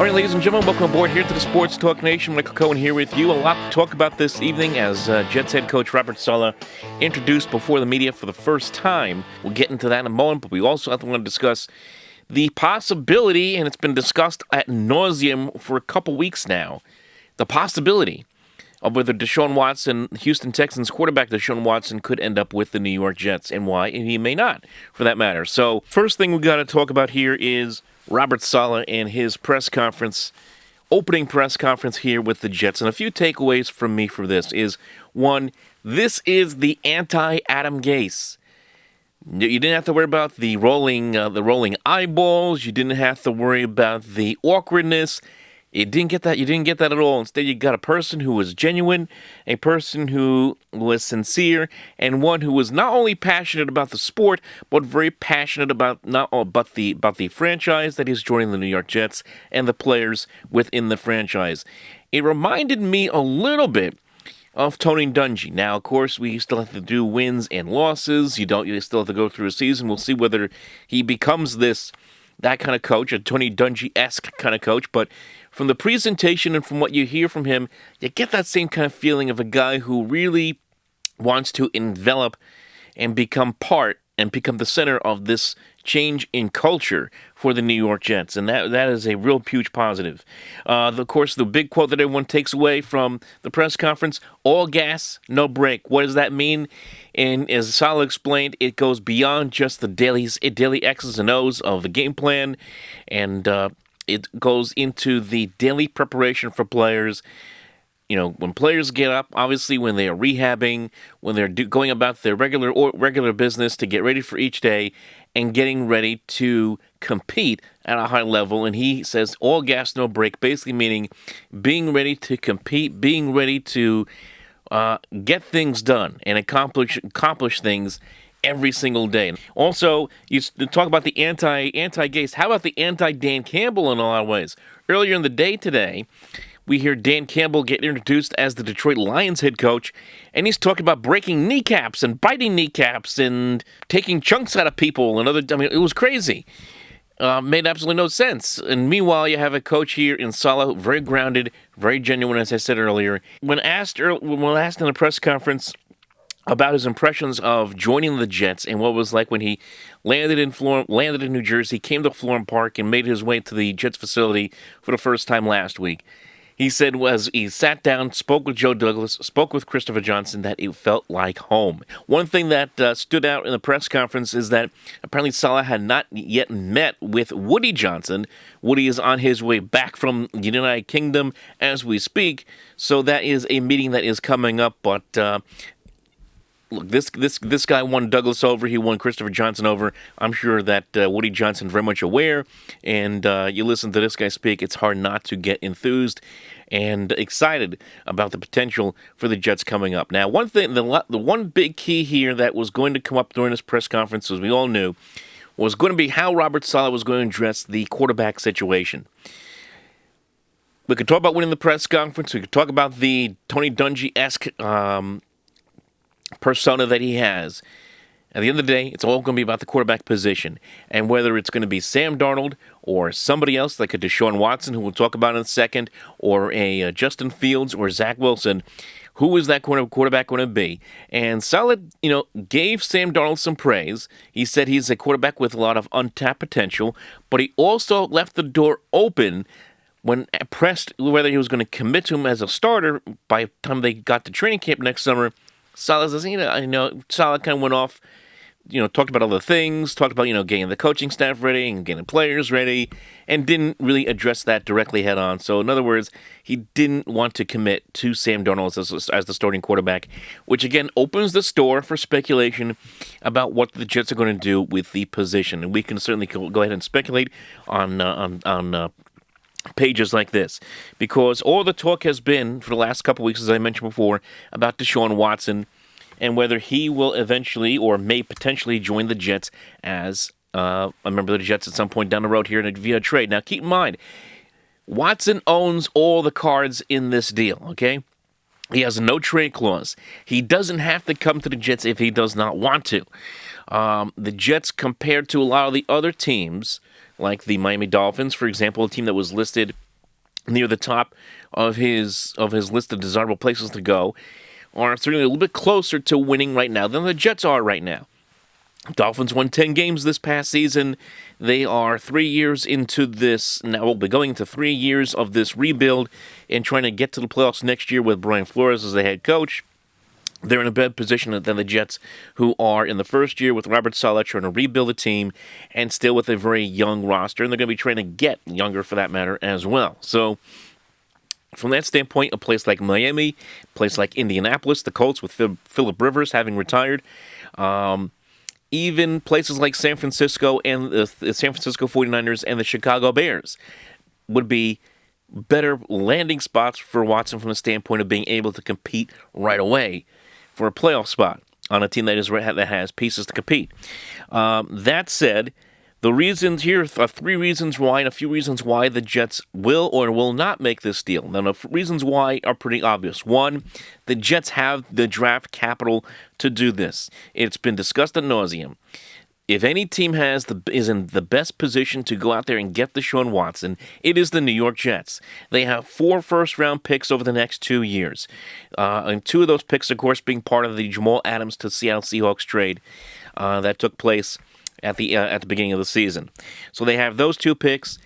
morning, ladies and gentlemen. Welcome aboard here to the Sports Talk Nation. Michael Cohen here with you. A lot to talk about this evening as Jets head coach Robert Saleh introduced before the media for the first time. We'll get into that in a moment, but we also have to want to discuss the possibility, and it's been discussed ad nauseum for a couple weeks now, the possibility of whether Deshaun Watson, Houston Texans quarterback Deshaun Watson, could end up with the New York Jets, and why, and he may not, for that matter. So, first thing we got to talk about here is Robert Saleh and his press conference, opening press conference here with the Jets. And a few takeaways from me for this is, one, this is the anti-Adam Gase. You didn't have to worry about the rolling eyeballs. You didn't have to worry about the awkwardness. You didn't get that. You didn't get that at all. Instead, you got a person who was genuine, a person who was sincere, and one who was not only passionate about the sport, but very passionate about the franchise that is joining the New York Jets and the players within the franchise. It reminded me a little bit of Tony Dungy. Now, of course, we still have to do wins and losses. You still have to go through a season. We'll see whether he becomes that kind of coach, a Tony Dungy-esque kind of coach, but from the presentation and from what you hear from him, you get that same kind of feeling of a guy who really wants to envelop and become part and become the center of this change in culture for the New York Jets. And that is a real huge positive. Of course, the big quote that everyone takes away from the press conference, all gas, no brake. What does that mean? And as Saleh explained, it goes beyond just the daily X's and O's of the game plan, and it goes into the daily preparation for players. You know, when players get up, obviously when they are rehabbing, when they're going about their regular business to get ready for each day and getting ready to compete at a high level. And he says all gas, no brake, basically meaning being ready to compete, being ready to get things done and accomplish things every single day. Also, you talk about the anti-Gase. How about the anti-Dan Campbell in a lot of ways? Earlier in the day today, we hear Dan Campbell get introduced as the Detroit Lions head coach, and he's talking about breaking kneecaps and biting kneecaps and taking chunks out of people. It was crazy. Made absolutely no sense. And meanwhile, you have a coach here in Saleh, very grounded, very genuine, as I said earlier. When asked in the press conference about his impressions of joining the Jets and what it was like when he landed in New Jersey, came to Florham Park, and made his way to the Jets facility for the first time last week, he said he sat down, spoke with Joe Douglas, spoke with Christopher Johnson, that it felt like home. One thing that stood out in the press conference is that apparently Saleh had not yet met with Woody Johnson. Woody is on his way back from the United Kingdom as we speak, so that is a meeting that is coming up, but look, this guy won Douglas over. He won Christopher Johnson over. I'm sure that Woody Johnson is very much aware. And you listen to this guy speak, it's hard not to get enthused and excited about the potential for the Jets coming up. Now, one thing, the one big key here that was going to come up during this press conference, as we all knew, was going to be how Robert Saleh was going to address the quarterback situation. We could talk about winning the press conference. We could talk about the Tony Dungy-esque persona that he has. At the end of the day, it's all going to be about the quarterback position. And whether it's going to be Sam Darnold or somebody else like a Deshuan Watson, who we'll talk about in a second, or a Justin Fields or Zach Wilson, who is that quarterback going to be? And Saleh, gave Sam Darnold some praise. He said he's a quarterback with a lot of untapped potential, but he also left the door open when pressed whether he was going to commit to him as a starter by the time they got to training camp next summer. Saleh says, Saleh kind of went off, talked about other things, talked about, getting the coaching staff ready and getting players ready, and didn't really address that directly head on. So, in other words, he didn't want to commit to Sam Darnold as the starting quarterback, which again opens the door for speculation about what the Jets are going to do with the position. And we can certainly go ahead and speculate on pages like this, because all the talk has been for the last couple of weeks, as I mentioned before, about Deshaun Watson and whether he will eventually or may potentially join the Jets as a member of the Jets at some point down the road here via trade. Now, keep in mind, Watson owns all the cards in this deal, okay? He has no trade clause. He doesn't have to come to the Jets if he does not want to. The Jets, compared to a lot of the other teams, like the Miami Dolphins, for example, a team that was listed near the top of his list of desirable places to go, are certainly a little bit closer to winning right now than the Jets are right now. Dolphins won 10 games this past season. They are 3 years into this. Now we'll be going into 3 years of this rebuild and trying to get to the playoffs next year with Brian Flores as the head coach. They're in a better position than the Jets, who are in the first year with Robert Saleh trying to rebuild a team and still with a very young roster. And they're going to be trying to get younger, for that matter, as well. So from that standpoint, a place like Miami, a place like Indianapolis, the Colts with Phillip Rivers having retired, even places like San Francisco and the San Francisco 49ers and the Chicago Bears would be better landing spots for Watson from the standpoint of being able to compete right away for a playoff spot on a team that has pieces to compete. That said, the reasons here are 3 reasons why and a few reasons why the Jets will or will not make this deal. Now, the reasons why are pretty obvious. One, the Jets have the draft capital to do this. It's been discussed ad nauseum. If any team is in the best position to go out there and get Deshuan Watson, it is the New York Jets. They have 4 first-round picks over the next 2 years. And 2 of those picks, of course, being part of the Jamal Adams to Seattle Seahawks trade that took place at the beginning of the season. So they have those 2 picks.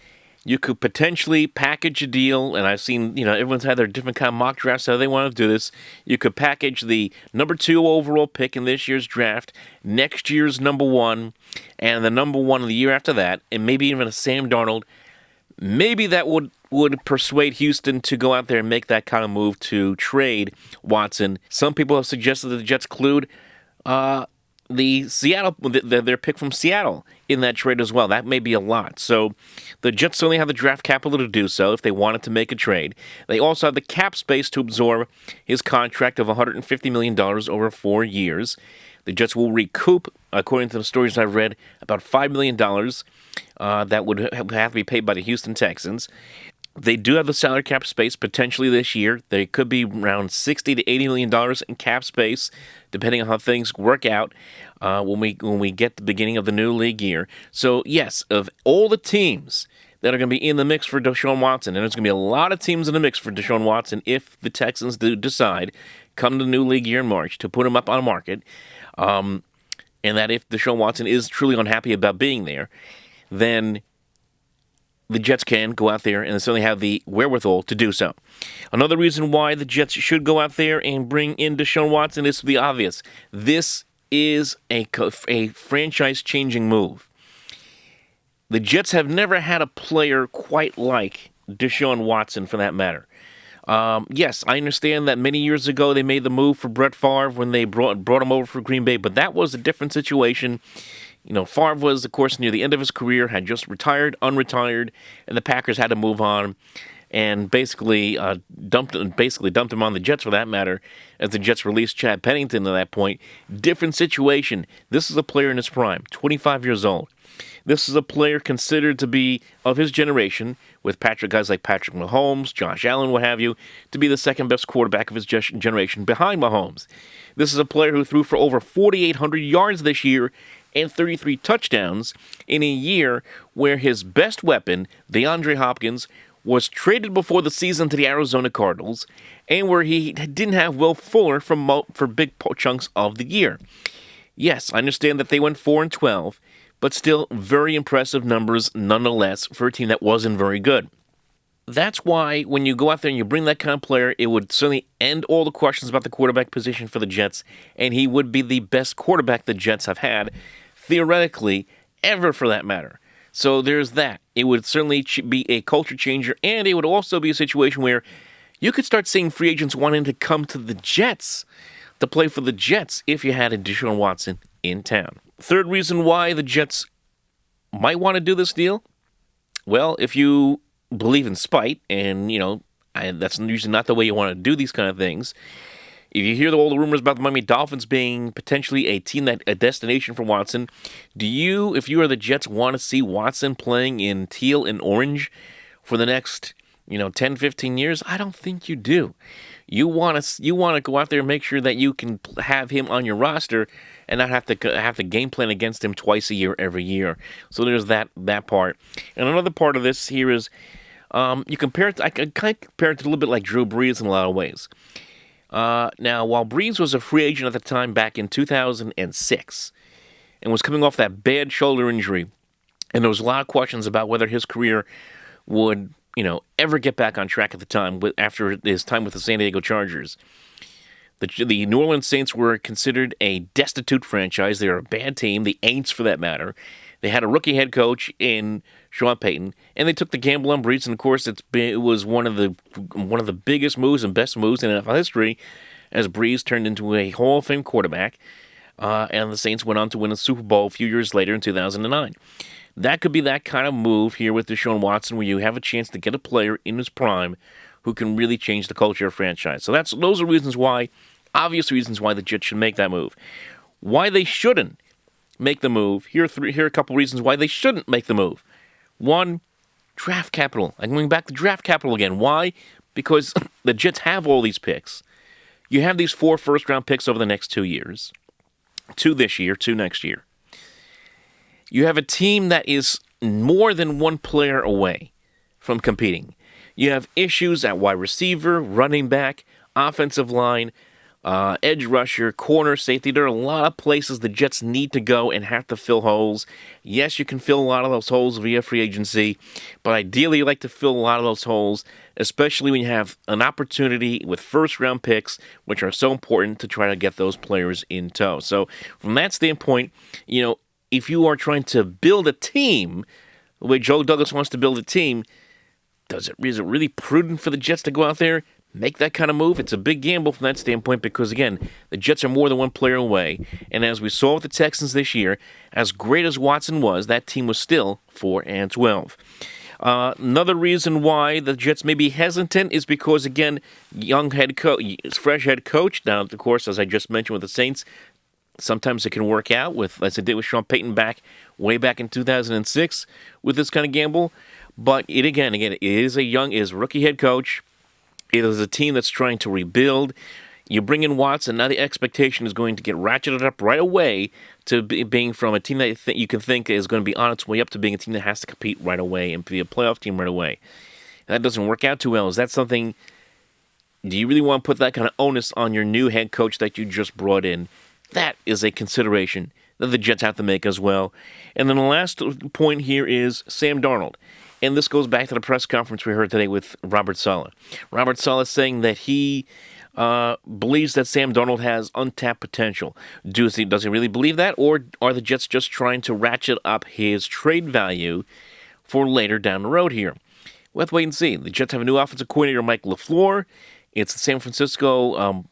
You could potentially package a deal, and I've seen, everyone's had their different kind of mock drafts, how they want to do this. You could package the number 2 overall pick in this year's draft, next year's number 1, and the number 1 of the year after that, and maybe even a Sam Darnold. Maybe that would persuade Houston to go out there and make that kind of move to trade Watson. Some people have suggested that the Jets include their pick from Seattle in that trade as well. That may be a lot. So the Jets certainly have the draft capital to do so if they wanted to make a trade. They also have the cap space to absorb his contract of $150 million over 4 years. The Jets will recoup, according to the stories I've read, about $5 million that would have to be paid by the Houston Texans. They do have the salary cap space potentially this year. They could be around $60 to $80 million in cap space, depending on how things work out when we get the beginning of the new league year. So, yes, of all the teams that are going to be in the mix for Deshaun Watson, and there's going to be a lot of teams in the mix for Deshaun Watson if the Texans do decide, come the new league year in March, to put him up on the market, and that if Deshaun Watson is truly unhappy about being there, then the Jets can go out there and certainly have the wherewithal to do so. Another reason why the Jets should go out there and bring in Deshaun Watson is to be obvious. This is a franchise-changing move. The Jets have never had a player quite like Deshaun Watson, for that matter. Yes, I understand that many years ago they made the move for Brett Favre when they brought him over for Green Bay, but that was a different situation. Favre was, of course, near the end of his career, had just unretired, and the Packers had to move on and basically dumped him on the Jets, for that matter, as the Jets released Chad Pennington at that point. Different situation. This is a player in his prime, 25 years old. This is a player considered to be of his generation, with guys like Patrick Mahomes, Josh Allen, what have you, to be the second best quarterback of his generation behind Mahomes. This is a player who threw for over 4,800 yards this year and 33 touchdowns in a year where his best weapon, DeAndre Hopkins, was traded before the season to the Arizona Cardinals, and where he didn't have Will Fuller for big chunks of the year. Yes, I understand that they went 4-12, but still very impressive numbers nonetheless for a team that wasn't very good. That's why when you go out there and you bring that kind of player, it would certainly end all the questions about the quarterback position for the Jets, and he would be the best quarterback the Jets have had, theoretically, ever for that matter. So there's that. It would certainly be a culture changer, and it would also be a situation where you could start seeing free agents wanting to come to the Jets to play for the Jets if you had a Deshaun Watson in town. Third reason why the Jets might want to do this deal, well, if you believe in spite, and, that's usually not the way you want to do these kind of things. If you hear all the rumors about the Miami Dolphins being potentially a destination for Watson, do you, if you are the Jets, want to see Watson playing in teal and orange for the next, 10, 15 years? I don't think you do. You want to go out there and make sure that you can have him on your roster and not have to game plan against him twice a year every year. So there's that part. And another part of this here is You compare it. I kind of compare it to a little bit like Drew Brees in a lot of ways. Now, while Brees was a free agent at the time back in 2006 and was coming off that bad shoulder injury, and there was a lot of questions about whether his career would, ever get back on track at the time after his time with the San Diego Chargers. The New Orleans Saints were considered a destitute franchise. They were a bad team, the Aints for that matter. They had a rookie head coach in Sean Payton, and they took the gamble on Brees. And of course, it was one of the biggest moves and best moves in NFL history, as Brees turned into a Hall of Fame quarterback, and the Saints went on to win a Super Bowl a few years later in 2009. That could be that kind of move here with Deshaun Watson, where you have a chance to get a player in his prime who can really change the culture of franchise. So those are reasons why. Obvious reasons why the Jets should make that move. Why they shouldn't make the move. Here are a couple reasons why they shouldn't make the move. One, draft capital. I'm going back to draft capital again. Why? Because the Jets have all these picks. You have these 4 first-round picks over the next 2 years. 2 this year, 2 next year. You have a team that is more than one player away from competing. You have issues at wide receiver, running back, offensive line, edge rusher, corner, safety. There are a lot of places the Jets need to go and have to fill holes. Yes, you can fill a lot of those holes via free agency, but ideally you like to fill a lot of those holes, especially when you have an opportunity with first-round picks, which are so important to try to get those players in tow. So from that standpoint, if you are trying to build a team, the way Joe Douglas wants to build a team, is it really prudent for the Jets to go out there, make that kind of move? It's a big gamble from that standpoint because, again, the Jets are more than one player away. And as we saw with the Texans this year, as great as Watson was, that team was still 4-12. Another reason why the Jets may be hesitant is because, again, fresh head coach. Now, of course, as I just mentioned with the Saints, sometimes it can work out as it did with Sean Payton way back in 2006 with this kind of gamble. But it is a rookie head coach. It is a team that's trying to rebuild. You bring in Watson, now the expectation is going to get ratcheted up right away to being from a team that you can think is going to be on its way up to being a team that has to compete right away and be a playoff team right away. And that doesn't work out too well. Is that something, do you really want to put that kind of onus on your new head coach that you just brought in? That is a consideration that the Jets have to make as well. And then the last point here is Sam Darnold. And this goes back to the press conference we heard today with Robert Saleh. Robert Saleh saying that he believes that Sam Darnold has untapped potential. Does he really believe that? Or are the Jets just trying to ratchet up his trade value for later down the road here? We'll have to wait and see. The Jets have a new offensive coordinator, Mike LaFleur. It's the San Francisco,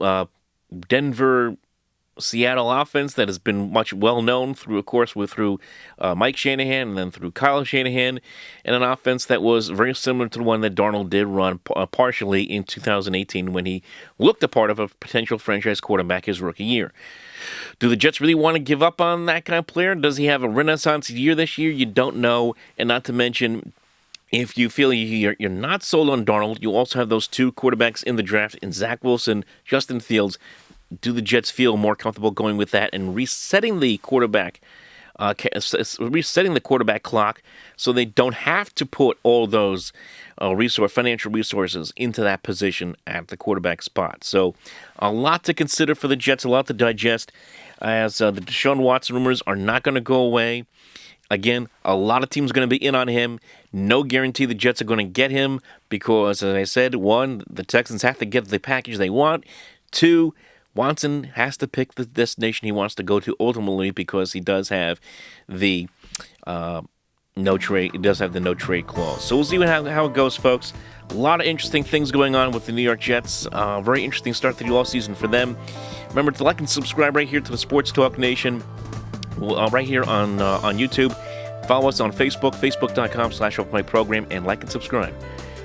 Denver, Seattle offense that has been much well known through Mike Shanahan and then through Kyle Shanahan, and an offense that was very similar to the one that Darnold did run partially in 2018 when he looked the part of a potential franchise quarterback his rookie year. Do the Jets really want to give up on that kind of player? Does he have a renaissance year this year? You don't know, and not to mention, if you feel you're not sold on Darnold, you also have those 2 quarterbacks in the draft in Zach Wilson, Justin Fields. Do the Jets feel more comfortable going with that and resetting the quarterback clock so they don't have to put all those financial resources into that position at the quarterback spot? So a lot to consider for the Jets, a lot to digest, as the Deshaun Watson rumors are not going to go away. Again, a lot of teams are going to be in on him. No guarantee the Jets are going to get him because, as I said, 1, the Texans have to get the package they want. 2, Watson has to pick the destination he wants to go to ultimately because he does have the no trade. He does have the no trade clause. So we'll see how it goes, folks. A lot of interesting things going on with the New York Jets. Very interesting start to the offseason for them. Remember to like and subscribe right here to the Sports Talk Nation, right here on YouTube. Follow us on Facebook, facebook.com/OpenMicProgram, and like and subscribe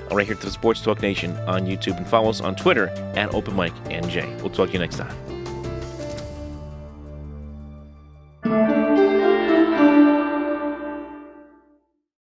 right here to the Sports Talk Nation on YouTube, and follow us on Twitter at OpenMicNJ. We'll talk to you next time.